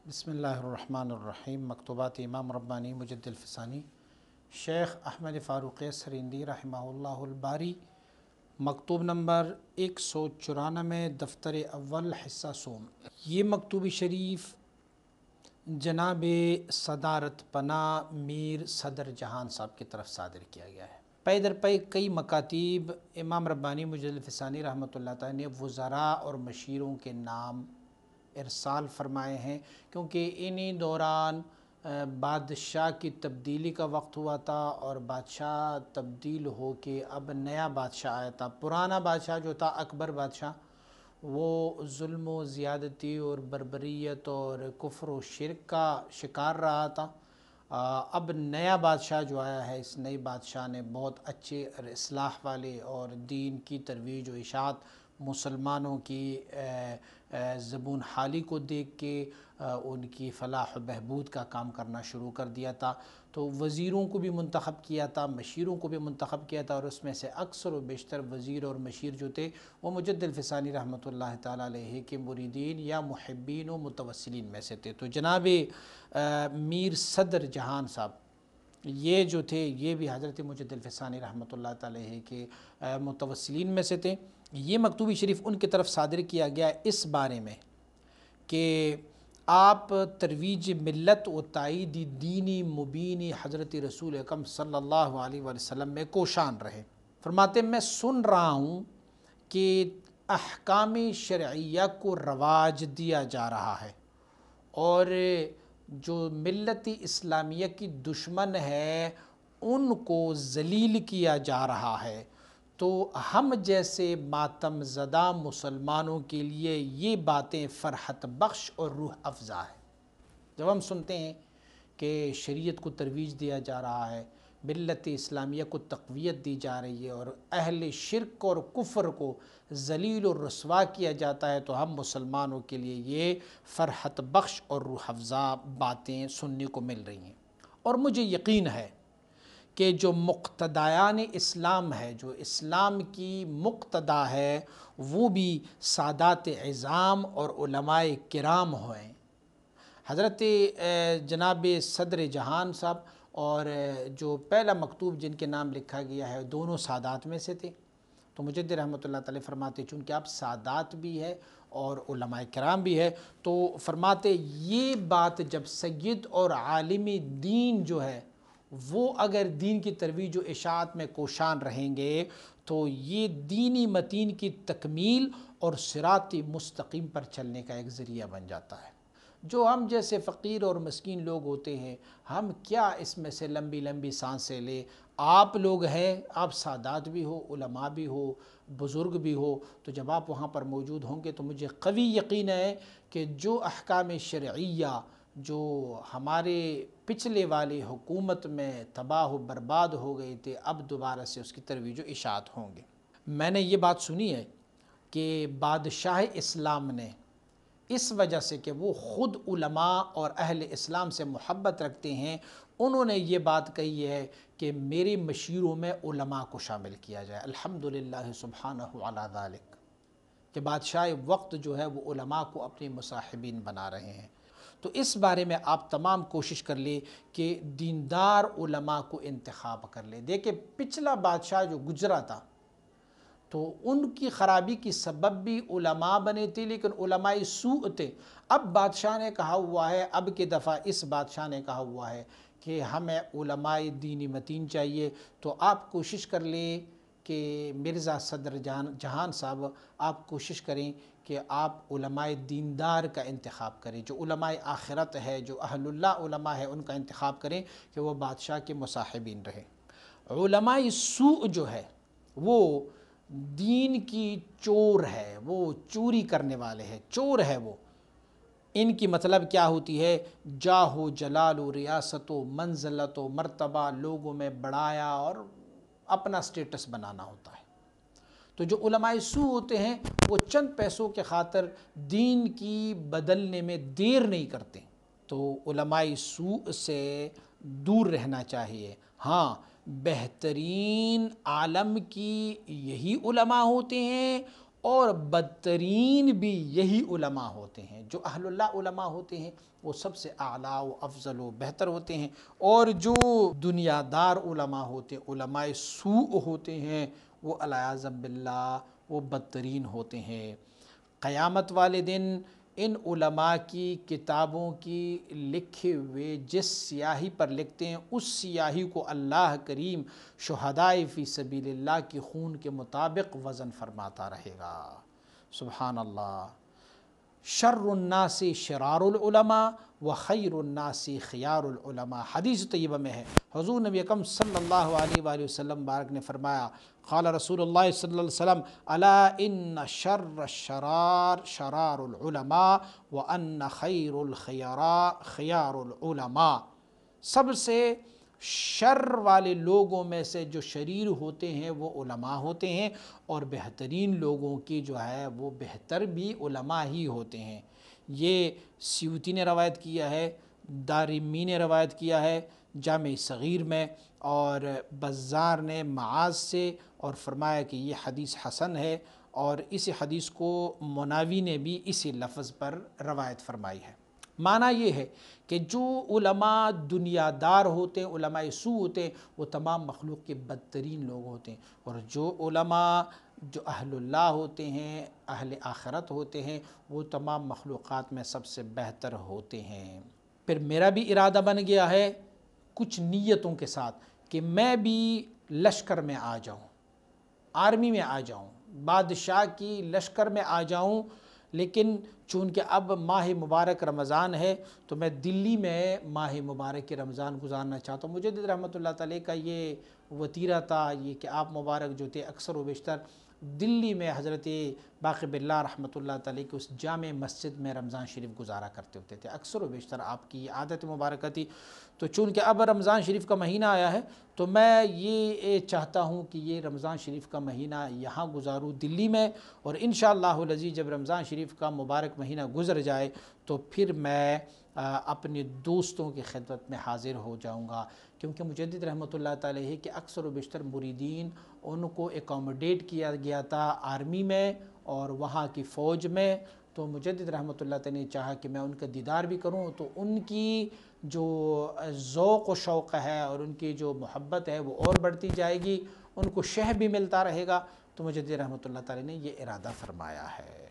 बिस्मिल्लाहिर्रहमानिर्रहीम। मकतूबात इमाम रब्बानी मुजद्दिद अल-फ़सानी शेख अहमद फ़ारूक़ सरिंदी रहमहुल्लाहुल बारी, मकतूब नंबर 194, दफ्तर अव्वल, हिस्सा सोम। ये मकतूब शरीफ जनाब सदारत पना मीर सदर जहान साहब की तरफ सादर किया गया है। पै दर पै कई मकातीब इमाम रब्बानी मुजद्दिद अल-फ़सानी रहमतुल्लाह तआला ने वज़रा और मशीरों के नाम इरसाल फरमाए हैं, क्योंकि इन्हीं दौरान बादशाह की तब्दीली का वक्त हुआ था और बादशाह तब्दील हो के अब नया बादशाह आया था। पुराना बादशाह जो था अकबर बादशाह, वो जुल्म व ज़ियादती और बर्बरियत और कुफ्र व शिरक का शिकार रहा था। अब नया बादशाह जो आया है, इस नए बादशाह ने बहुत अच्छे और इस्लाह वाले और दीन की तरवीज व इशाअत, मुसलमानों की ज़बून हाली को देख के उनकी फ़लाह व बहबूद का काम करना शुरू कर दिया था। तो वज़ीरों को भी मुंतख़ब किया था, मशीरों को भी मुंतख़ब किया था, और उसमें से अक्सर व बेशतर वज़ीर और मशीर जो थे वो मुजद्दिद अल-फ़सानी रहमतुल्लाह तआला अलैहि के मुरीदीन या मुहिब्बीन व मुतवस्सिलीन में से थे। तो जनाब मीर सदर जहान साहब ये जो थे, ये भी हज़रत मुजद्दिद अल-फ़सानी रहमतुल्लाह तआला अलैहि के मुतवस्सिलीन में से थे। ये मकतूबी शरीफ उनकी तरफ सादर किया गया इस बारे में कि आप तरवीज मिल्लत व ताईद दीनी मुबीनी हज़रत रसूल अकरम सल्लल्लाहु अलैहि वसल्लम में कोशान रहे। फरमाते मैं सुन रहा हूँ कि अहकाम शरइया को रवाज दिया जा रहा है और जो मिल्लत इस्लामिया की दुश्मन है उनको ज़लील किया जा रहा है। तो हम जैसे मातम ज़दा मुसलमानों के लिए ये बातें फ़रहत बख्श और रूह अफ़ज़ा है। जब हम सुनते हैं कि शरीयत को तरवीज दिया जा रहा है, मिल्लत इस्लामिया को तक़वियत दी जा रही है और अहले शिरक और कुफ्र को ज़लील और रस्वा किया जाता है, तो हम मुसलमानों के लिए ये फ़रहत बख्श और रूह अफ़ज़ा बातें सुनने को मिल रही हैं। और मुझे यकीन है कि जो मुक़्तदायान इस्लाम है, जो इस्लाम की मुक़्तदा है, वो भी सादात इज़ाम और उलमाए किराम हैं। हज़रत जनाब सदर जहान साहब और जो पहला मकतूब जिनके नाम लिखा गया है, दोनों सादात में से थे। तो मुजद्दिद रहमतुल्लाह तआला फरमाते चूँकि आप सादात भी है और उलमाए किराम भी है, तो फरमाते ये बात जब सय्यद और आलिम दीन जो है वो अगर दीन की तरवीज व इशाअत में कोशान रहेंगे, तो ये दीनी मतीन की तकमील और सिराती मुस्तकीम पर चलने का एक ज़रिया बन जाता है। जो हम जैसे फ़कीर और मस्कीन लोग होते हैं, हम क्या इसमें से लंबी लंबी सांसें ले। आप लोग हैं, आप सादात भी हो, उलमा भी हो, बुज़ुर्ग भी हो, तो जब आप वहाँ पर मौजूद होंगे तो मुझे क़वी यकीन है कि जो अहकाम शरइया जो हमारे पिछले वाली हुकूमत में तबाह व बर्बाद हो गए थे, अब दोबारा से उसकी तरवीज व इशाअत होंगे। मैंने ये बात सुनी है कि बादशाह इस्लाम ने इस वजह से कि वो ख़ुद उलमा और अहल इस्लाम से मोहब्बत रखते हैं, उन्होंने ये बात कही है कि मेरे मशीरों में उलमा को शामिल किया जाए। अल्हम्दुलिल्लाह सुब्हानहु अला ज़ालिक, कि बादशाह वक्त जो है वो उलमा को अपने मुसाहिबीन बना रहे हैं। तो इस बारे में आप तमाम कोशिश कर ले कि दीनदार उलमा को इंतखाब कर ले। देखिए पिछला बादशाह जो गुजरा था तो उनकी ख़राबी की सबब भी उलमा बने थे, लेकिन उलमाए सूअ थे। अब बादशाह ने कहा हुआ है, अब की दफ़ा इस बादशाह ने कहा हुआ है कि हमें उलमाए दीनी मतीन चाहिए। तो आप कोशिश कर लें कि मिर्ज़ा सदर जहान साहब, आप कोशिश करें कि आप उलमाए दीनदार का इंतखाब करें, जो उलमाए आखिरत है, जो अहलुल्लाह उलमा है, उनका इंतखाब करें कि वो बादशाह के मुसाहिबीन रहे। उलमाए सूअ जो है वो दीन की चोर है, वो चोरी करने वाले हैं, चोर है वो। इनकी मतलब क्या होती है? जाहो जलालो रियासतो मंज़लतो मर्तबा, लोगों में बढ़ाया और अपना स्टेटस बनाना होता है। तो जो उलमाए सू होते हैं वो चंद पैसों के खातिर दीन की बदलने में देर नहीं करते। तो उलमाए सू से दूर रहना चाहिए। हाँ, बेहतरीन आलम की यही उलमा होते हैं اور بدترین بھی یہی علماء ہوتے ہیں۔ جو اہل اللہ علماء ہوتے ہیں وہ سب سے اعلیٰ و افضل و بہتر ہوتے ہیں، اور جو دنیا دار علماء ہوتے ہیں، علماء سوء ہوتے ہیں، وہ علیاذ باللہ وہ بدترین ہوتے ہیں۔ قیامت والے دن ان علماء کی کتابوں کی لکھے ہوئے جس سیاہی پر لکھتے ہیں، اس سیاہی کو اللہ کریم شہدائے فی سبیل اللہ کی خون کے مطابق وزن فرماتا رہے گا۔ سبحان اللہ۔ شر الناس شرار العلماء و خیر الناس خیار العلماء، حدیث طیبہ میں ہے۔ حضور نبی اکرم صلی اللہ علیہ وآلہ وسلم بارک نے فرمایا، قال رسول اللہ صلی اللہ علیہ وسلم، الا ان شر الشرار شرار العلماء وان خیر الخیراء خیار العلماء، سب سے شر والے لوگوں میں سے جو شریر ہوتے ہیں وہ علماء ہوتے ہیں، اور بہترین لوگوں کی جو ہے وہ بہتر بھی علماء ہی ہوتے ہیں۔ یہ سیوطی نے روایت کیا ہے، دارمی نے روایت کیا ہے جامع صغیر میں، اور بزار نے معاذ سے، اور فرمایا کہ یہ حدیث حسن ہے، اور اس حدیث کو مناوی نے بھی اسی لفظ پر روایت فرمائی ہے۔ معنی یہ ہے کہ جو علماء دنیا دار ہوتے ہیں، علماء سوء ہوتے ہیں، وہ تمام مخلوق کے بدترین لوگ ہوتے ہیں، اور جو علماء جو اہل اللہ ہوتے ہیں، اہل آخرت ہوتے ہیں، وہ تمام مخلوقات میں سب سے بہتر ہوتے ہیں۔ پھر میرا بھی ارادہ بن گیا ہے کچھ نیتوں کے ساتھ کہ میں بھی لشکر میں آ جاؤں، آرمی میں آ جاؤں، بادشاہ کی لشکر میں آ جاؤں، لیکن چونکہ اب ماہ مبارک رمضان ہے تو میں دلی میں ماہ مبارک رمضان گزارنا چاہتا ہوں۔ مجدد رحمۃ اللہ تعالی کا یہ وتیرہ تھا یہ کہ آپ مبارک جو تھے اکثر و بیشتر دلی میں حضرت باقی باللہ رحمۃ اللہ تعالی کی اس جامع مسجد میں رمضان شریف گزارا کرتے ہوتے تھے، اکثر و بیشتر آپ کی یہ عادت مبارکہ تھی۔ تو چونکہ اب رمضان شریف کا مہینہ آیا ہے تو میں یہ چاہتا ہوں کہ یہ رمضان شریف کا مہینہ یہاں گزاروں دلی میں، اور انشاءاللہ العزیز جب رمضان شریف کا مبارک مہینہ گزر جائے تو پھر میں اپنے دوستوں کی خدمت میں حاضر ہو جاؤں گا، کیونکہ مجدد رحمۃ اللہ تعالی ہے کہ اکثر و بیشتر مریدین ان کو اکوموڈیٹ کیا گیا تھا آرمی میں اور وہاں کی فوج میں، تو مجدد رحمۃ اللہ تعالی نے چاہا کہ میں ان کا دیدار بھی کروں، تو ان کی جو ذوق و شوق ہے اور ان کی جو محبت ہے وہ اور بڑھتی جائے گی، ان کو شہ بھی ملتا رہے گا، تو مجدد رحمۃ اللہ تعالی نے یہ ارادہ فرمایا ہے۔